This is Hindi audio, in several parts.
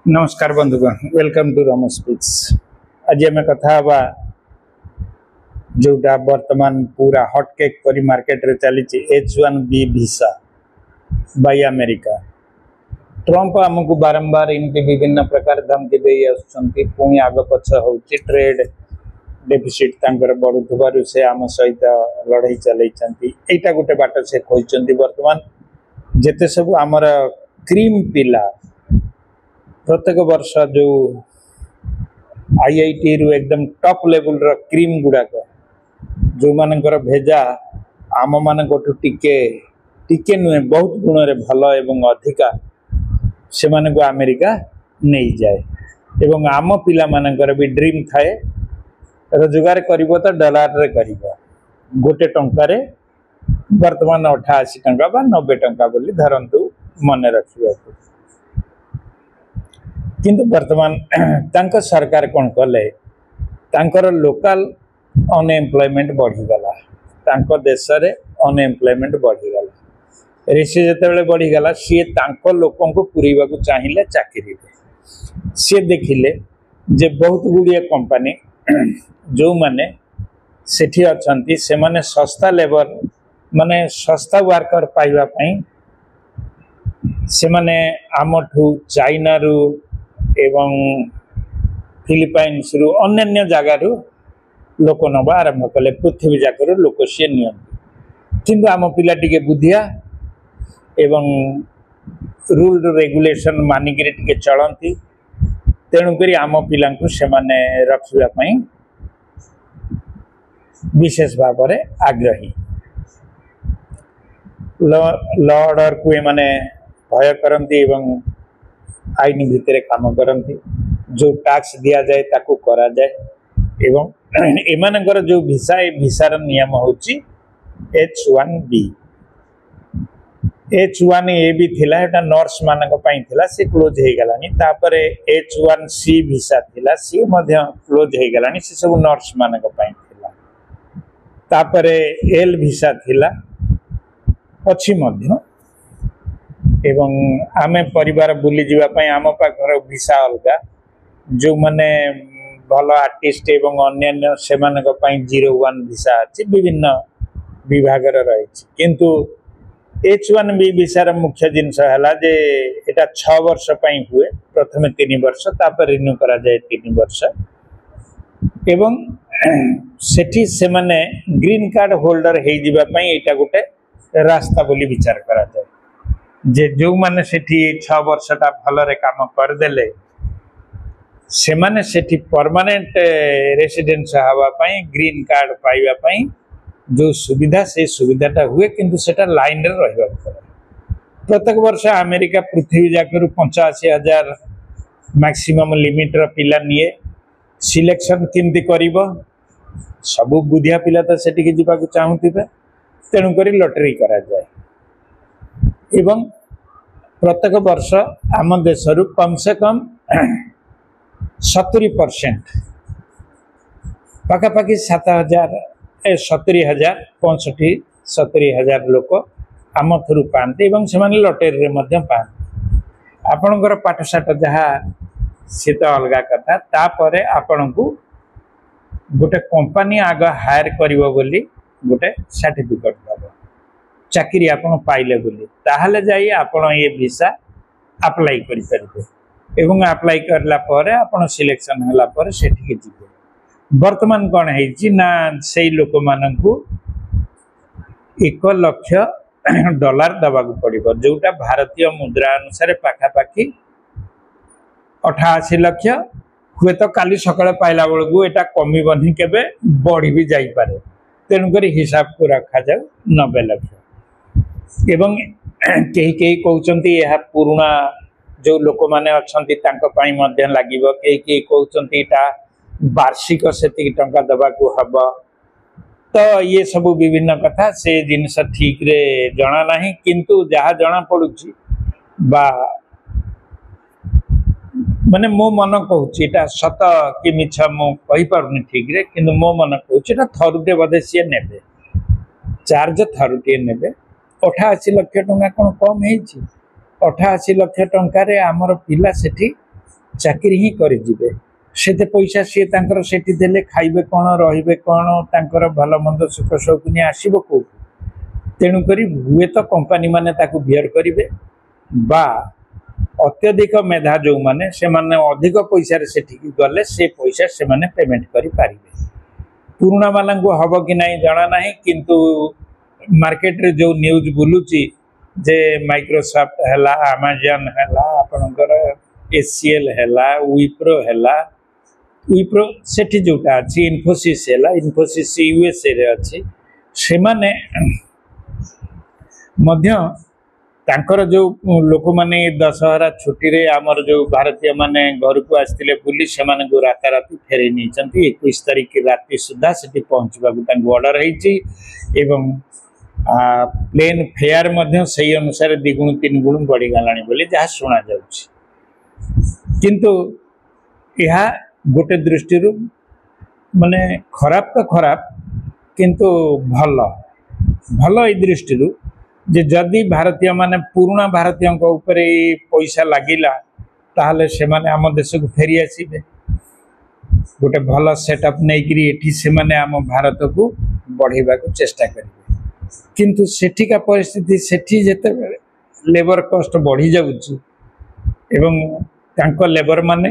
नमस्कार बंधुगण, वेलकम टू रमो स्पीक्स। आज आम कथा हवा जोटा वर्तमान पूरा हटकेक परी मार्केट रे चली H1B visa by America. Trump आमको बारंबार इनके विभिन्न प्रकार धमकी दे आसुचंती, पुणी आग पछ होउची ट्रेड डेफिसिट तांकर बढ़ुथबारु से आम सहित लड़ाई चलैचंती। एटा गोटे बाट से कहचंती वर्तमान जेते सब आमर क्रीम पिला प्रत्येक वर्ष जो आईआईटी रु एकदम टॉप लेवल रो क्रीम गुड़ाक जो मानकर भेजा आम मान टिके टिके नुहे बहुत गुण रे भल एवं अधिका से माने को अमेरिका नहीं जाए एवं आम पिला मानकर भी ड्रीम थाए रोजगार करिवो तो डॉलर रे करिवो। गोटे टंका रे वर्तमान 88 टंका बा 90 टंका बोली धरंतु मने रखिबा। किंतु वर्तमान तांको सरकार कौन कले, तांकर लोकल अनएम्प्लॉयमेंट बढ़ीगला, तांको देश रे अनएम्प्लॉयमेंट बढ़ीगला। ऋषि जिते बढ़ीगला सी तांको लोकों को पुरीवा को चाहिए चाकरी सी देखिले जे बहुत गुड़िए कंपनी जो माने सेठी अछंती से माने सस्ता लेबर माने सस्ता वर्कर पाइबा पई से माने आमठू चाइना रु एवं फिलिपाइन्स रु अन्य जगार लोक नवा आरंभ कले। पृथ्वी जाकर लोक सी नियंती किंतु आम पिला टिके बुद्धिया एवं रूल रेगुलेशन मानिक टिके चलती, तेणुक आम पिला से माने रखापी विशेष भाव में आग्रही। लॉ ऑर्डर को ये माने भय करती एवं आईन भितर काम करती, जो टैक्स दिया जाए ताकू करा जाए एवं एमानकर जो वीसा वीसार नियम होची H1B। H1A भी थिला एटा नर्स मानक पई थिला, से क्लोज हे गलानी। तापरे H1C वीसा थिला, से मध्य क्लोज हे गलानी, से सब नर्स मानक पई थिला। तापरे L वीसा थिला अछि मध्य एवं आमे परिवार बुली जीवा पई आम पाखर वीसा अलगा, जो माने भल आर्टिस्ट एवं अन्य से मानक पई 01 वीसा अछि, विभिन्न विभाग रही। किंतु H1B वीसार मुख्य जिनस है जे एटा 6 वर्ष पई हुए, प्रथम 3 वर्ष तापर रिन्यू करा जाए 3 वर्ष एवं सेठी से माने ग्रीन कार्ड होल्डर हे जीवा पई एटा गोटे रास्ता बोली विचार करा जाए। जे जो माने सेठी 6 वर्षटा भलरे काम कर देले से माने सेठी परमानेंट रेसिडेंस हवा पई ग्रीन कार्ड पाइबा पई जो सुविधा से सुविधाटा हुए, किंतु सेटा लाइन रे रहबा पड़े। प्रत्येक वर्ष अमेरिका पृथ्वी जाकर 85,000 मैक्सिमम लिमिट रो पिला निये। सिलेक्शन किंती करिवो, सब बुधिया पिला तो सेठी के जीवा को चाहूतिबे, तेणु करी लॉटरी करा जाए एवं प्रत्येक वर्ष आम देश कम से कम 70% पाखापाखि 70,000 65,000 लोक आम थ्रु पाते एवं से लॉटरी रे पाते। आपणकर पाठशाठ जहाँ सी तो अलग कथा, तापरे आपण को गोटे कंपनी आग हायर करिवो बोली गोटे सर्टिफिकेट दबो, चाकरी आपण पाइले बोली, ताहले जाई आपण ये वीसा अप्लाई करि परबे एवं अप्लाई करला परे आपण सिलेक्शन हला परे सेठी के जिवे। वर्तमान कोन हेछि ना सेई लोक माननकु $1 लाख दबा को पड़िबो, जोटा भारतीय मुद्रा अनुसार पाखापाखि 88 लाख हुए तो काली सकाळे पाइला बेलकु एटा कमिबनी, केबे बढ़ी भी जाई पारे। तेणु करी हिसाब को रखा जाऊ 90 लाख एवं कई कहते यह पुराना जो लोक मैंने अच्छा लगे, कई कहते वार्षिक से टंका दबा को हम, तो ये सब विभिन्न कथा से जिनस ठीक रे जना नहीं, किंतु जहाँ जना पड़ुची बा माने मो मन कहूँ सत कि मिछ मु कहि पारुनी ठीक रे, किंतु मो मन कहूँ थरुटे बोधे सी ने चार्ज थरुटे ने 88 लाख टंका कौन कम है। 88 लाख टंकार आमर पिला सेठी ଚାକିରି ହିଁ କରିଯିବେ। ସେତେ ପଇସା ସିଏ ତାଙ୍କର ସେଠି ଦେଲେ ଖାଇବେ କ'ଣ, ରହିବେ କ'ଣ, ତାଙ୍କର ଭଲ ମନ୍ଦ ସୁଖ ସୌକିନି ଆସିବ କୋଉଠୁ? ତେଣୁକରି ହୁଏତ କମ୍ପାନୀମାନେ ତାକୁ ବିୟର କରିବେ, ବା ଅତ୍ୟଧିକ ମେଧା ଯେଉଁମାନେ ସେମାନେ ଅଧିକ ପଇସାରେ ସେଠିକି ଗଲେ ସେ ପଇସା ସେମାନେ ପେମେଣ୍ଟ କରିପାରିବେ। ପୁରୁଣା ମାନଙ୍କୁ ହବ କି ନାହିଁ ଜଣା ନାହିଁ, କିନ୍ତୁ ମାର୍କେଟରେ ଯେଉଁ ନ୍ୟୁଜ୍ ବୁଲୁଛି ଯେ ମାଇକ୍ରୋସଫ୍ଟ ହେଲା, ଆମାଜନ ହେଲା, ଆପଣଙ୍କର HCL ହେଲା, ୱିପ୍ରୋ ହେଲା, ୱିପ୍ରୋ ସେଠି ଯେଉଁଟା ଅଛି, ଇନଫୋସିସ୍ ହେଲା, ଇନଫୋସିସ୍ USA ଅଛି, ସେମାନେ ମଧ୍ୟ ତାଙ୍କର ଯେଉଁ ଲୋକମାନେ ଦଶହରା ଛୁଟିରେ ଆମର ଯେଉଁ ଭାରତୀୟ ମାନେ ଘରକୁ ଆସିଥିଲେ ବୁଲି ସେମାନଙ୍କୁ ରାତାରାତି ଫେରେଇ ନେଇଛନ୍ତି। 21 ତାରିଖ ରାତି ସୁଦ୍ଧା ସେଠି ପହଞ୍ଚିବାକୁ ତାଙ୍କୁ ଅର୍ଡର ହେଇଛି ଏବଂ ପ୍ଲେନ୍ ଫେୟାର ମଧ୍ୟ ସେଇ ଅନୁସାରେ 2 ଗୁଣ 3 ଗୁଣ ବଢ଼ିଗଲାଣି ବୋଲି ଯାହା ଶୁଣାଯାଉଛି। କିନ୍ତୁ ଏହା ଗୋଟେ ଦୃଷ୍ଟିରୁ ମାନେ ଖରାପ ତ ଖରାପ, କିନ୍ତୁ ଭଲ ଭଲ ଏଇ ଦୃଷ୍ଟିରୁ ଯେ ଯଦି ଭାରତୀୟ ମାନେ ପୁରୁଣା ଭାରତୀୟଙ୍କ ଉପରେ ପଇସା ଲାଗିଲା ତାହେଲେ ସେମାନେ ଆମ ଦେଶକୁ ଫେରି ଆସିବେ, ଗୋଟେ ଭଲ ସେଟଅପ୍ ନେଇକରି ଏଠି ସେମାନେ ଆମ ଭାରତକୁ ବଢ଼େଇବାକୁ ଚେଷ୍ଟା କରିବେ। କିନ୍ତୁ ସେଠିକା ପରିସ୍ଥିତି, ସେଠି ଯେତେବେଳେ ଲେବର କଷ୍ଟ ବଢ଼ି ଯାଉଛି ଏବଂ ତାଙ୍କ ଲେବର ମାନେ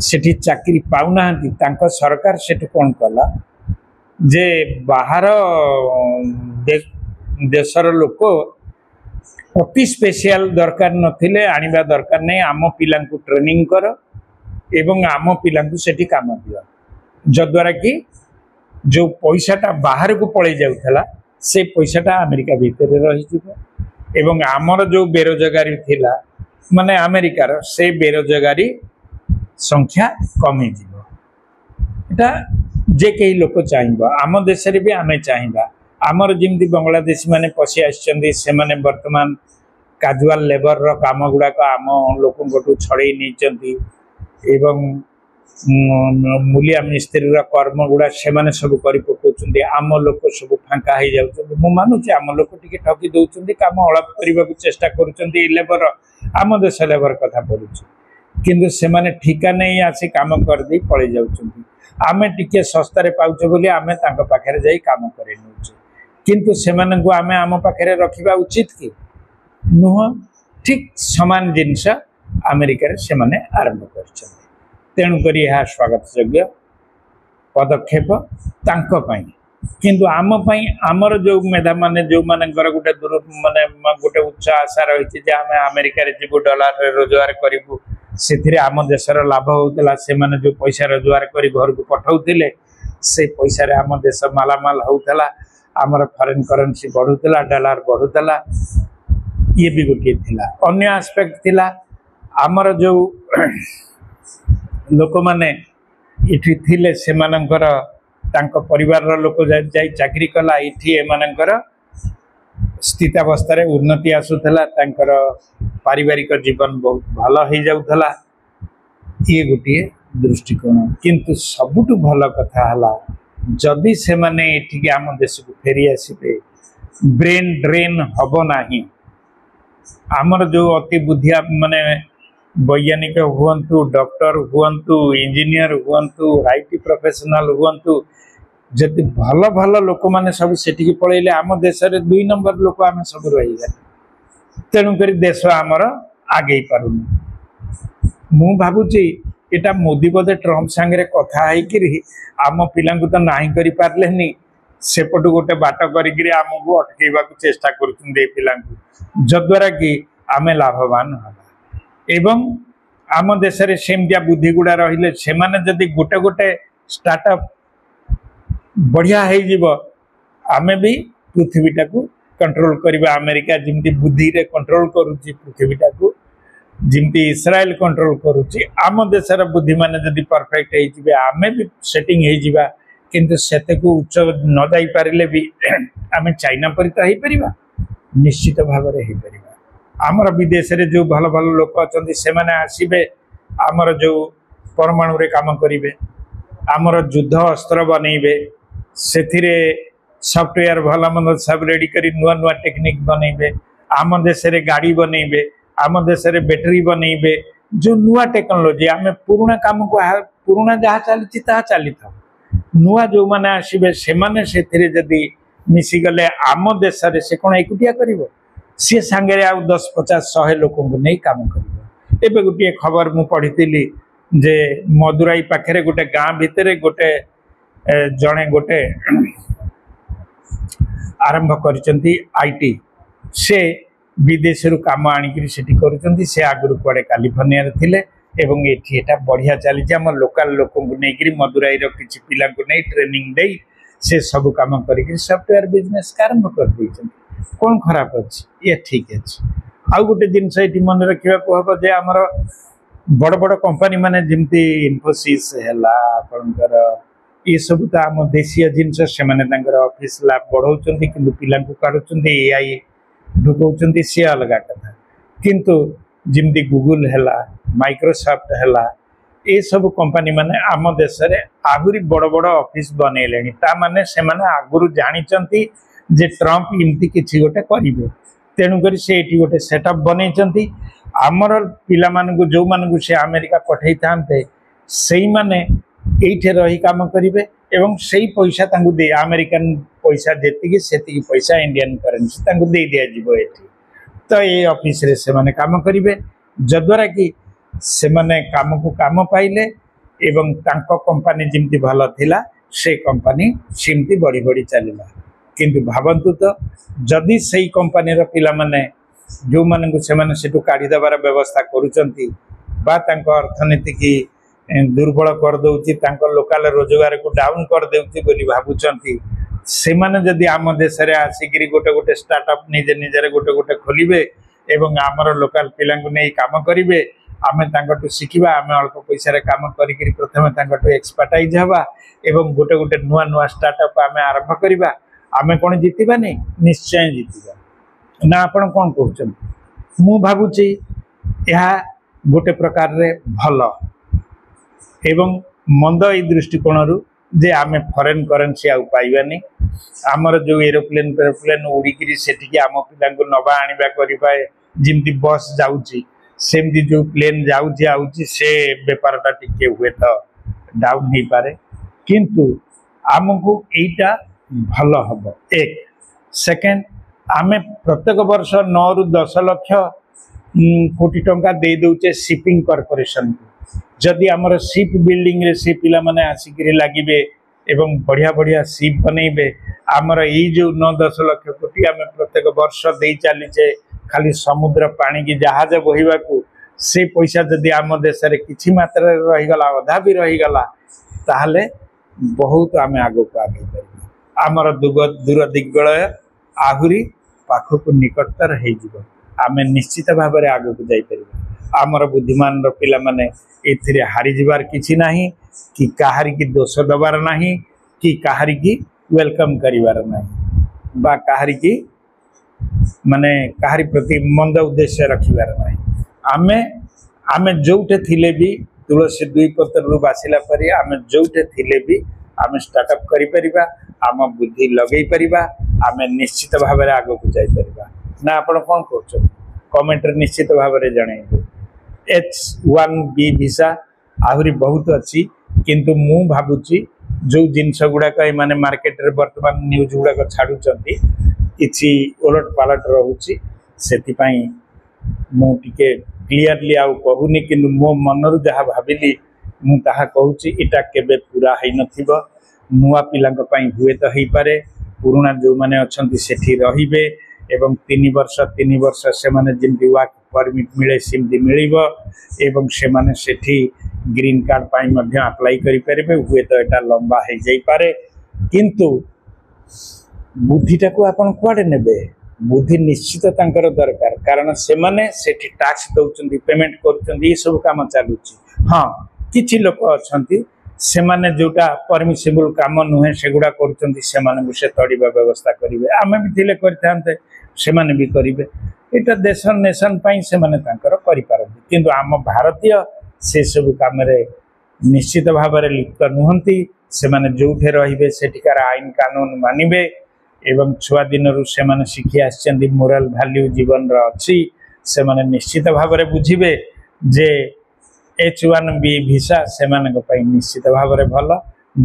ସେଠି ଚାକିରି ପାଉନାହାନ୍ତି, ତାଙ୍କ ସରକାର ସେଠୁ କ'ଣ କଲା ଯେ ବାହାର ଦେଶର ଲୋକ ଅତି ସ୍ପେଶିଆଲ ଦରକାର ନଥିଲେ ଆଣିବା ଦରକାର ନାହିଁ, ଆମ ପିଲାଙ୍କୁ ଟ୍ରେନିଂ କର ଏବଂ ଆମ ପିଲାଙ୍କୁ ସେଠି କାମ ଦିଅ, ଯଦ୍ୱାରା କି ଯେଉଁ ପଇସାଟା ବାହାରକୁ ପଳେଇ ଯାଉଥିଲା ସେ ପଇସାଟା ଆମେରିକା ଭିତରେ ରହିଯିବ ଏବଂ ଆମର ଯେଉଁ ବେରୋଜଗାରୀ ଥିଲା ମାନେ ଆମେରିକାର, ସେ ବେରୋଜଗାରୀ ସଂଖ୍ୟା କମିଯିବ। এটা ଯେ କେହି ଲୋକ ଚାହିଁବ, ଆମ ଦେଶରେ ବି ଆମେ ଚାହିଁବା। ଆମର ଯେମିତି ବାଂଲାଦେଶୀ ମାନେ ପଶି ଆସିଛନ୍ତି, ସେମାନେ ବର୍ତ୍ତମାନ କାଜୁଆଲ ଲେବରର କାମ ଗୁଡ଼ାକ ଆମ ଲୋକଙ୍କଠୁ ଛଡ଼େଇ ନେଇଛନ୍ତି ଏବଂ ମୂଲିଆ ମିସ୍ତ୍ରୀର କର୍ମ ଗୁଡ଼ା ସେମାନେ ସବୁ କରି ପକାଉଛନ୍ତି, ଆମ ଲୋକ ସବୁ ଫାଙ୍କା ହେଇଯାଉଛନ୍ତି। ମୁଁ ମାନୁଛି ଆମ ଲୋକ ଟିକେ ଠକି ଦେଉଛନ୍ତି, କାମ ଅଳପ କରିବାକୁ ଚେଷ୍ଟା କରୁଛନ୍ତି, ଏଇ ଲେବର ଆମ ଦେଶ ଲେବର କଥା ପଡ଼ୁଛି, କିନ୍ତୁ ସେମାନେ ଠିକା ନେଇ ଆସି କାମ କରିଦେଇ ପଳେଇ ଯାଉଛନ୍ତି। ଆମେ ଟିକେ ଶସ୍ତାରେ ପାଉଛୁ ବୋଲି ଆମେ ତାଙ୍କ ପାଖରେ ଯାଇ କାମ କରି ନେଉଛୁ, କିନ୍ତୁ ସେମାନଙ୍କୁ ଆମେ ଆମ ପାଖରେ ରଖିବା ଉଚିତ କି ନୁହଁ? ଠିକ୍ ସମାନ ଜିନିଷ ଆମେରିକାରେ ସେମାନେ ଆରମ୍ଭ କରିଛନ୍ତି। ତେଣୁକରି ଏହା ସ୍ୱାଗତ ଯୋଗ୍ୟ ପଦକ୍ଷେପ ତାଙ୍କ ପାଇଁ, କିନ୍ତୁ ଆମ ପାଇଁ ଆମର ଯେଉଁ ମେଧାମାନେ ଯେଉଁମାନଙ୍କର ଗୋଟେ ମାନେ ଗୋଟେ ଉଚ୍ଚ ଆଶା ରହିଛି ଯେ ଆମେ ଆମେରିକାରେ ଯିବୁ, ଡଲାରରେ ରୋଜଗାର କରିବୁ, ସେଥିରେ ଆମ ଦେଶର ଲାଭ ହେଉଥିଲା, ସେମାନେ ଯେଉଁ ପଇସା ରୋଜଗାର କରି ଘରକୁ ପଠାଉଥିଲେ ସେ ପଇସାରେ ଆମ ଦେଶ ମାଲାମାଲ ହେଉଥିଲା, ଆମର ଫରେନ୍ କରେନ୍ସି ବଢ଼ୁଥିଲା, ଡଲାର ବଢ଼ୁଥିଲା। ଇଏ ବି ଗୋଟିଏ ଥିଲା। ଅନ୍ୟ ଆସ୍ପେକ୍ଟ ଥିଲା ଆମର ଯେଉଁ ଲୋକମାନେ ଏଠି ଥିଲେ ସେମାନଙ୍କର ତାଙ୍କ ପରିବାରର ଲୋକ ଯାଇ ଚାକିରି କଲା, ଏଠି ଏମାନଙ୍କର ସ୍ଥିତାବସ୍ଥାରେ ଉନ୍ନତି ଆସୁଥିଲା, ତାଙ୍କର ପାରିବାରିକ ଜୀବନ ବହୁତ ଭଲ ହେଇଯାଉଥିଲା। ଇଏ ଗୋଟିଏ ଦୃଷ୍ଟିକୋଣ। କିନ୍ତୁ ସବୁଠୁ ଭଲ କଥା ହେଲା ଯଦି ସେମାନେ ଏଠିକି ଆମ ଦେଶକୁ ଫେରି ଆସିବେ, ବ୍ରେନ୍ ଡ୍ରେନ୍ ହେବ ନାହିଁ। ଆମର ଯେଉଁ ଅତି ବୁଦ୍ଧିଆ ମାନେ ବୈଜ୍ଞାନିକ ହୁଅନ୍ତୁ, ଡକ୍ଟର ହୁଅନ୍ତୁ, ଇଞ୍ଜିନିୟର ହୁଅନ୍ତୁ, IT ପ୍ରଫେସନାଲ ହୁଅନ୍ତୁ, ଯଦି ଭଲ ଭଲ ଲୋକମାନେ ସବୁ ସେଠିକି ପଳେଇଲେ ଆମ ଦେଶରେ 2 ନମ୍ବର ଲୋକ ଆମେ ସବୁ ରହିଗଲେ। ତେଣୁକରି ଦେଶ ଆମର ଆଗେଇ ପାରୁନି। ମୁଁ ଭାବୁଛି ଏଇଟା ମୋଦି ବୋଧେ ଟ୍ରମ୍ପ ସାଙ୍ଗରେ କଥା ହେଇକିରି ଆମ ପିଲାଙ୍କୁ ତ ନାହିଁ କରିପାରିଲେନି, ସେପଟୁ ଗୋଟେ ବାଟ କରିକିରି ଆମକୁ ଅଟକେଇବାକୁ ଚେଷ୍ଟା କରୁଛନ୍ତି ଏ ପିଲାଙ୍କୁ, ଯଦ୍ୱାରା କି ଆମେ ଲାଭବାନ ହେବା। ଏବଂ ଆମ ଦେଶରେ ସେମିତିଆ ବୁଦ୍ଧି ଗୁଡ଼ା ରହିଲେ ସେମାନେ ଯଦି ଗୋଟେ ଗୋଟେ ଷ୍ଟାର୍ଟଅପ୍ ବଢ଼ିଆ ହେଇଯିବ, ଆମେ ବି ପୃଥିବୀଟାକୁ କଣ୍ଟ୍ରୋଲ କରିବା। ଆମେରିକା ଯେମିତି ବୁଦ୍ଧିରେ କଣ୍ଟ୍ରୋଲ କରୁଛି ପୃଥିବୀଟାକୁ, ଯେମିତି ଇସ୍ରାଏଲ କଣ୍ଟ୍ରୋଲ କରୁଛି, ଆମ ଦେଶର ବୁଦ୍ଧିମାନେ ଯଦି ପରଫେକ୍ଟ ହେଇଯିବେ ଆମେ ବି ସେଟିଂ ହେଇଯିବା। କିନ୍ତୁ ସେତେକୁ ଉଚ୍ଚ ନ ଯାଇପାରିଲେ ବି ଆମେ ଚାଇନା ପରି ତ ହେଇପାରିବା, ନିଶ୍ଚିତ ଭାବରେ ହେଇପାରିବା। ଆମର ବିଦେଶରେ ଯେଉଁ ଭଲ ଭଲ ଲୋକ ଅଛନ୍ତି ସେମାନେ ଆସିବେ, ଆମର ଯେଉଁ ପରମାଣୁରେ କାମ କରିବେ, ଆମର ଯୁଦ୍ଧ ଅସ୍ତ୍ର ବନେଇବେ, ସେଥିରେ ସଫ୍ଟୱେୟାର ଭଲ ମନ୍ଦ ସବୁ ରେଡ଼ି କରି ନୂଆ ନୂଆ ଟେକ୍ନିକ୍ ବନେଇବେ, ଆମ ଦେଶରେ ଗାଡ଼ି ବନେଇବେ, ଆମ ଦେଶରେ ବ୍ୟାଟେରୀ ବନେଇବେ, जो नुआ टेक्नोलोजी आम पुराणा काम को पुराणा जहाँ चली चली था नुआ जो मैंने आसबे से जदि मिसीगले आम देश से कौन एकुटिया कर सी सांगे आ 10-50-100 लोक नहीं काम कर। एबे गोटे खबर मु पढ़ी जे मदुराई पाखे गोटे गाँ भितर गोटे जड़े गोटे आरंभ कर आईटी से विदेश काम आनिकी से आगुरी कुआडे कैलिफोर्निया थिले एवं एटा बढ़िया चली आम लोकल लोक नहीं मदुराई किसी पिला नहीं ट्रेनिंग दे से सब काम कर सॉफ्टवेयर बिजनेस आरंभ कर कौन खराब अच्छी ये ठीक अच्छे। आउ गोटे जिनस ये मन रखा हम जे आमर बड़ बड़ कंपनी माने जमती इन्फोसिस है आपणकर ये सब तो आम देशीय जिनस से ऑफिस लैब बढ़ाऊँ कि पिला काढ़ुं एआई ढुकाउं सी अलग कथा किंतु जमती गूगल है माइक्रोसॉफ्ट है ये सब कंपनी माने आम देश में आहुरी बड़ बड़ ऑफिस बनइले ताने से आगुरी जानी जे ट्रंप इमती किसी गोटे करेंगे तेणुक से गोटे सेटअप बनई आमर पिला जो मानू से अमेरिका पठे था से मैंने ये रही काम करेंगे एवं से पैसा दे अमेरिकन पैसा जी से पैसा इंडियन करेन्सी दे दिज्व ये तो ये ऑफिस रे से माने काम करेंगे जद्वारा कि से माने काम को काम पाइले एवं तांको कंपनी जमती भल थिला से कंपनी सेमती बढ़ी बढ़ी चलला किंतु भावन्तु तो जदि से कंपनी पिला माने जो मानू से काढ़ी देवार व्यवस्था करुचंती बा तांको अर्थनीति की दुर्बल कर दउची तांको लोकल रोजगार को डाउन कर देउची बोली भाबुचंती से माने जदि आम देश रे आसिकरी गोटे गोटे स्टार्टअप निजे निजे गोटे गोटे खोलिबे एवं आमर लोकल पिला नहीं काम करेंगे आमे तांकटू शिखिबा आमे अल्प पैसा रे काम करिकरी प्रथमे तांकटू एक्सपर्टाइज हवा एवं गोटे गोटे नुआ नुआ स्टार्टअप आमे आरंभ करिबा आमे कोन जीतिबानी निश्चय जीतिबा ना आपण कोन कहउछन मु भाबुची यह गोटे प्रकार रे भल एवं मंद ई दृष्टिकोण रु जे आमे फॉरेन करेंसी आउ पाइबानी आमर जो एरोप्लेन उड़ीकी सेठी आम पिला नवा आनिबा करिबा जिमती बस जाउची सेमती जो प्लेन जाउची आउची से बेपारटा टिके हुए तो डाउन नहीं पारे किंतु आमको एटा भल हम एक सेकेंड आमे प्रत्येक वर्ष 9 ରୁ 10 लाख कोटी टंका दे दउचे शिपिंग कॉर्पोरेशन को जदि आमर शिप बिल्डिंग रे से पिला माने आसिकरी लागिबे एवं बढ़िया बढ़िया शिप बनइबे आमर ये जो 9-10 लाख कोटी आमे प्रत्येक वर्ष दे चलीचे खाली समुद्र पानी की जहाज बहिबा को से पैसा जदि आम देश रे किछि मात्रा रहीगला अधा भी रहीगला ताहले बहुत आमे आगो को आगे परिबा आमर दूर दिग्गलय आहुरी पाखक निकटतर हो जिवो आमे निश्चित भाव में आगो को जाई परिबा आमर बुद्धिमान रो पिला माने एथिरे हारी जिबार किछि नाही कि काहारी की दोष दबार नाही कि काहारी की वेलकम करिवार नाही बा काहारी की माने काहारी प्रति मंद उद्देश्य रखिबार नाही आमे आमे जोटे थिले भी तुलसी दुई पत्र रु बासिला परी आमे जोटे थिले भी आमे स्टार्टअप करि परिबा आम बुद्धि लगेई परिबा आमे निश्चित भाव में आगो को जाई परिबा ना आपण कोन करछो कमेंट रे निश्चित भाव में जणाइबे H1B वीसा आहुरी बहुत अच्छी किंतु मु भाबुची जो जिनस गुड़ाक माने मार्केट रे वर्तमान न्यूज गुड़ाक छाड़ुचंती किछि उलट पालट रहुची सेतिपाई मु टिके क्लियरली आउ कहूनी कि मो मनरु जहाँ भाविली मु ताहा कहूची इटा केबे पूरा है नथिबो नुआ पिलांक पई हुए तो हेई पारे पुराना जो माने अछंती सेठी रहिबे एवं 3 वर्ष से माने जिमती वर्क परमिट मिले सिमती मिलिबो एवं से माने सेठी ग्रीन कार्ड पाई मध्य अप्लाई करि परिबे हुए तो एटा लंबा है जाई पारे किंतु बुद्धिटा को आपण कुआडे नेबे बुद्धि निश्चित तांकर दरकार कारण से माने सेठी टैक्स दउचंती पेमेंट करचंती ये सब काम चालुची हां किछि लोक अछंती से माने जोटा परमिसिबल काम नुहे सेगुडा करचंती से माने से तड़ीबा व्यवस्था करिवे आमे भी थिले करथांते से माने भी करिवे एटा देश नेशन पई से माने तांकर करि पारंती किंतु आम भारतीय से सब काम रे निश्चित भाव में लिप्त नुहंती से माने जोठे रहिबे सेठिकार आईन कानून मानिबे एवं छुआ दिन से माने शिखी आछंती मोरल वैल्यू जीवन रा अछि से माने निश्चित भाव में बुझिबे जे H1B भिसा से निश्चित भाव में भल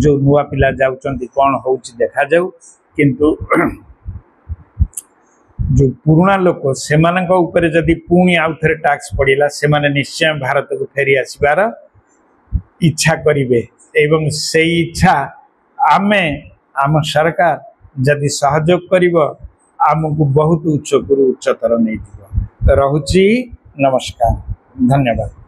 जो नुआ पिला जाउचंती कौन होउची देखा जाऊ किंतु जो पुराना लोक से जदि पुणी आउ थे टैक्स पड़ेगा से निश्चय भारत को फेरी आसबार इच्छा करेंगे एवं से इच्छा आमे आम सरकार जदि सहयोग करिवो आमको बहुत उच्चतर नहीं तो रहुची नमस्कार धन्यवाद।